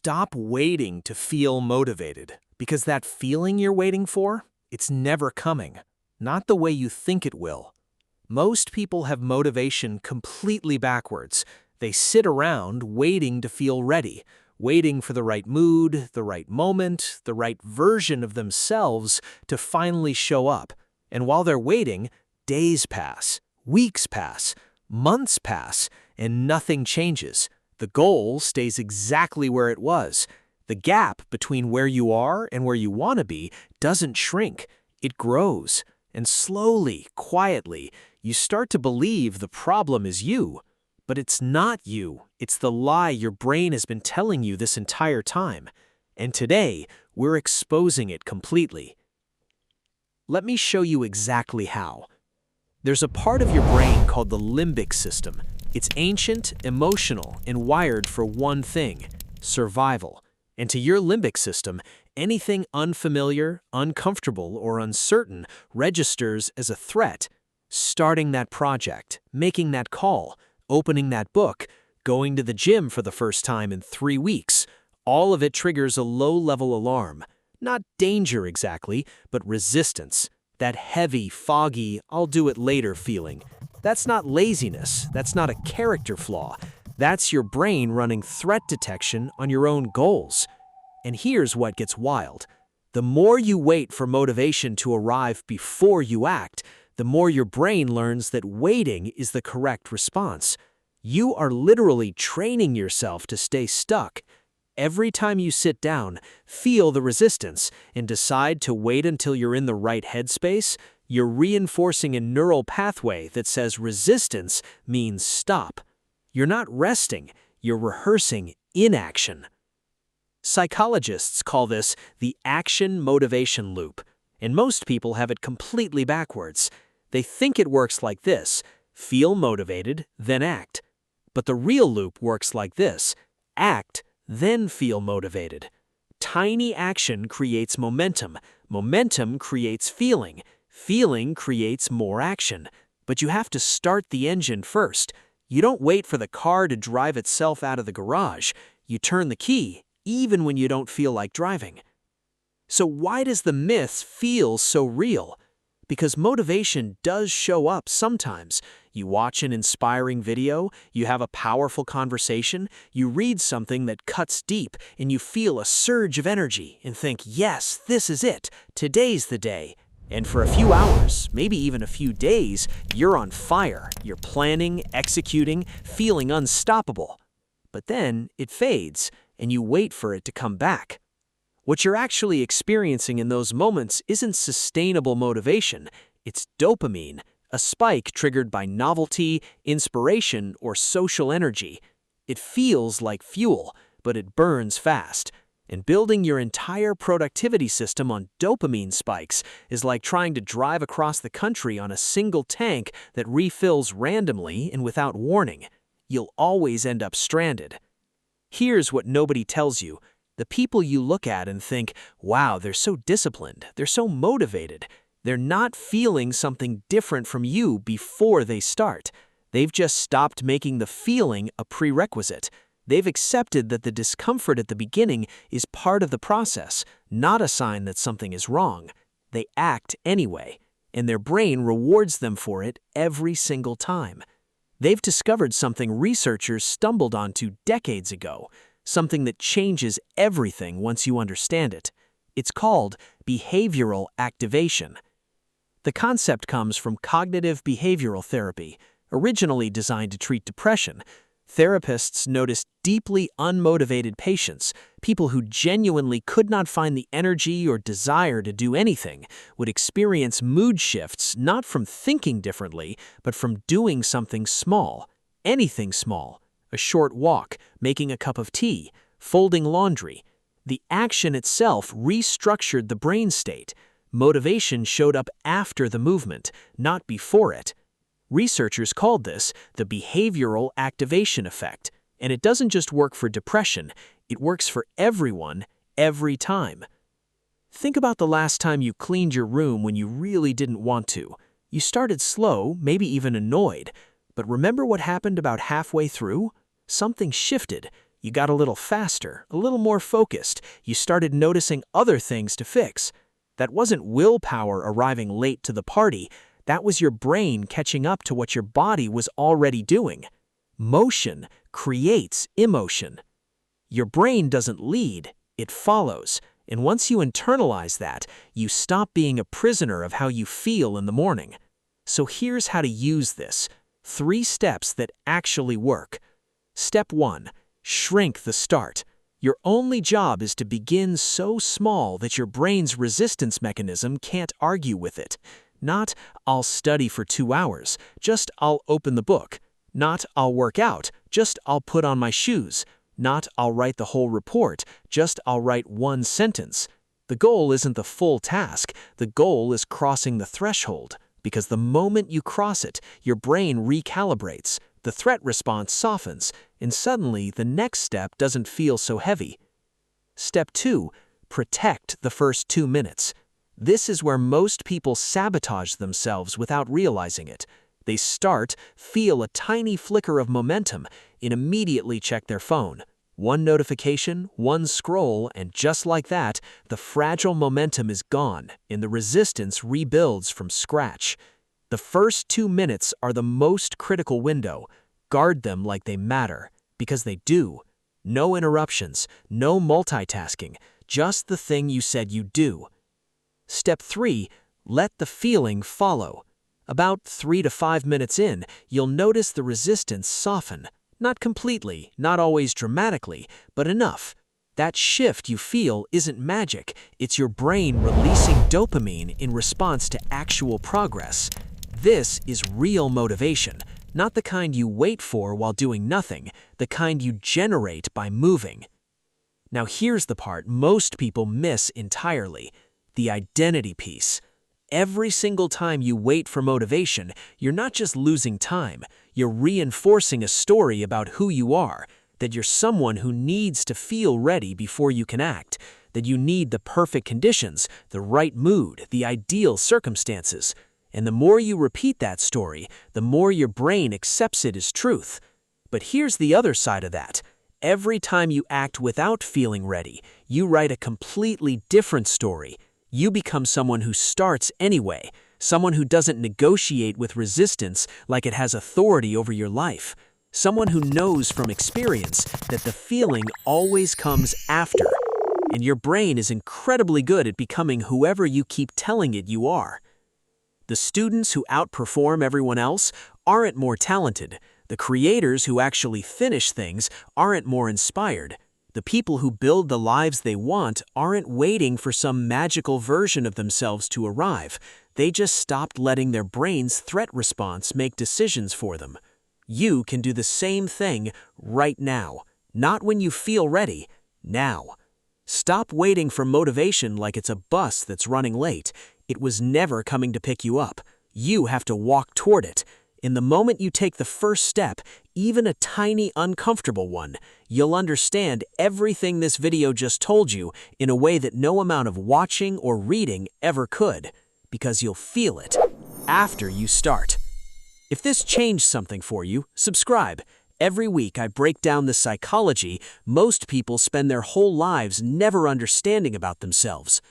Stop waiting to feel motivated, because that feeling you're waiting for, it's never coming. Not the way you think it will. Most people have motivation completely backwards. They sit around waiting to feel ready, waiting for the right mood, the right moment, the right version of themselves to finally show up. And while they're waiting, days pass, weeks pass, months pass, and nothing changes. The goal stays exactly where it was. The gap between where you are and where you want to be doesn't shrink. It grows. And slowly, quietly, you start to believe the problem is you. But it's not you. It's the lie your brain has been telling you this entire time. And today, we're exposing it completely. Let me show you exactly how. There's a part of your brain called the limbic system. It's ancient, emotional, and wired for one thing: survival. And to your limbic system, anything unfamiliar, uncomfortable, or uncertain registers as a threat. Starting that project, making that call, opening that book, going to the gym for the first time in 3 weeks, all of it triggers a low-level alarm. Not danger exactly, but resistance. That heavy, foggy, I'll do it later feeling. That's not laziness. That's not a character flaw. That's your brain running threat detection on your own goals. And here's what gets wild. The more you wait for motivation to arrive before you act, the more your brain learns that waiting is the correct response. You are literally training yourself to stay stuck. Every time you sit down, feel the resistance, and decide to wait until you're in the right headspace, you're reinforcing a neural pathway that says resistance means stop. You're not resting, you're rehearsing inaction. Psychologists call this the action-motivation loop, and most people have it completely backwards. They think it works like this: feel motivated, then act. But the real loop works like this: act, then feel motivated. Tiny action creates momentum. Momentum creates feeling. Feeling creates more action. But you have to start the engine first. You don't wait for the car to drive itself out of the garage. You turn the key, even when you don't feel like driving. So why does the myth feel so real? Because motivation does show up sometimes. You watch an inspiring video, you have a powerful conversation, you read something that cuts deep, and you feel a surge of energy and think, yes, this is it, today's the day. And for a few hours, maybe even a few days, you're on fire. You're planning, executing, feeling unstoppable. But then it fades, and you wait for it to come back. What you're actually experiencing in those moments isn't sustainable motivation. It's dopamine, a spike triggered by novelty, inspiration, or social energy. It feels like fuel, but it burns fast. And building your entire productivity system on dopamine spikes is like trying to drive across the country on a single tank that refills randomly and without warning. You'll always end up stranded. Here's what nobody tells you. The people you look at and think, wow, they're so disciplined, they're so motivated. They're not feeling something different from you before they start. They've just stopped making the feeling a prerequisite. They've accepted that the discomfort at the beginning is part of the process, not a sign that something is wrong. They act anyway, and their brain rewards them for it every single time. They've discovered something researchers stumbled onto decades ago, something that changes everything once you understand it. It's called behavioral activation. The concept comes from cognitive behavioral therapy, originally designed to treat depression. Therapists noticed deeply unmotivated patients, people who genuinely could not find the energy or desire to do anything, would experience mood shifts not from thinking differently, but from doing something small, anything small. A short walk, making a cup of tea, folding laundry. The action itself restructured the brain state. Motivation showed up after the movement, not before it. Researchers called this the behavioral activation effect, and it doesn't just work for depression, it works for everyone, every time. Think about the last time you cleaned your room when you really didn't want to. You started slow, maybe even annoyed, but remember what happened about halfway through? Something shifted. You got a little faster, a little more focused. You started noticing other things to fix. That wasn't willpower arriving late to the party. That was your brain catching up to what your body was already doing. Motion creates emotion. Your brain doesn't lead, it follows. And once you internalize that, you stop being a prisoner of how you feel in the morning. So here's how to use this. 3 steps that actually work. Step 1. Shrink the start. Your only job is to begin so small that your brain's resistance mechanism can't argue with it. Not, I'll study for 2 hours, just I'll open the book. Not, I'll work out, just I'll put on my shoes. Not, I'll write the whole report, just I'll write 1 sentence. The goal isn't the full task, the goal is crossing the threshold. Because the moment you cross it, your brain recalibrates, the threat response softens, and suddenly the next step doesn't feel so heavy. Step 2. Protect the first 2 minutes. This is where most people sabotage themselves without realizing it. They start, feel a tiny flicker of momentum, and immediately check their phone. 1 notification, 1 scroll, and just like that, the fragile momentum is gone, and the resistance rebuilds from scratch. The first 2 minutes are the most critical window. Guard them like they matter, because they do. No interruptions, no multitasking, just the thing you said you'd do. Step 3. Let the feeling follow. About 3 to 5 minutes in, you'll notice the resistance soften. Not completely, not always dramatically, but enough. That shift you feel isn't magic, it's your brain releasing dopamine in response to actual progress. This is real motivation, not the kind you wait for while doing nothing, the kind you generate by moving. Now here's the part most people miss entirely, the identity piece. Every single time you wait for motivation, you're not just losing time, you're reinforcing a story about who you are, that you're someone who needs to feel ready before you can act, that you need the perfect conditions, the right mood, the ideal circumstances. And the more you repeat that story, the more your brain accepts it as truth. But here's the other side of that. Every time you act without feeling ready, you write a completely different story. You become someone who starts anyway, someone who doesn't negotiate with resistance like it has authority over your life, someone who knows from experience that the feeling always comes after. And your brain is incredibly good at becoming whoever you keep telling it you are. The students who outperform everyone else aren't more talented. The creators who actually finish things aren't more inspired. The people who build the lives they want aren't waiting for some magical version of themselves to arrive. They just stopped letting their brain's threat response make decisions for them. You can do the same thing right now. Not when you feel ready, now. Stop waiting for motivation like it's a bus that's running late. It was never coming to pick you up. You have to walk toward it. In the moment you take the first step, even a tiny uncomfortable one, you'll understand everything this video just told you in a way that no amount of watching or reading ever could, because you'll feel it after you start. If this changed something for you, subscribe. Every week I break down the psychology most people spend their whole lives never understanding about themselves.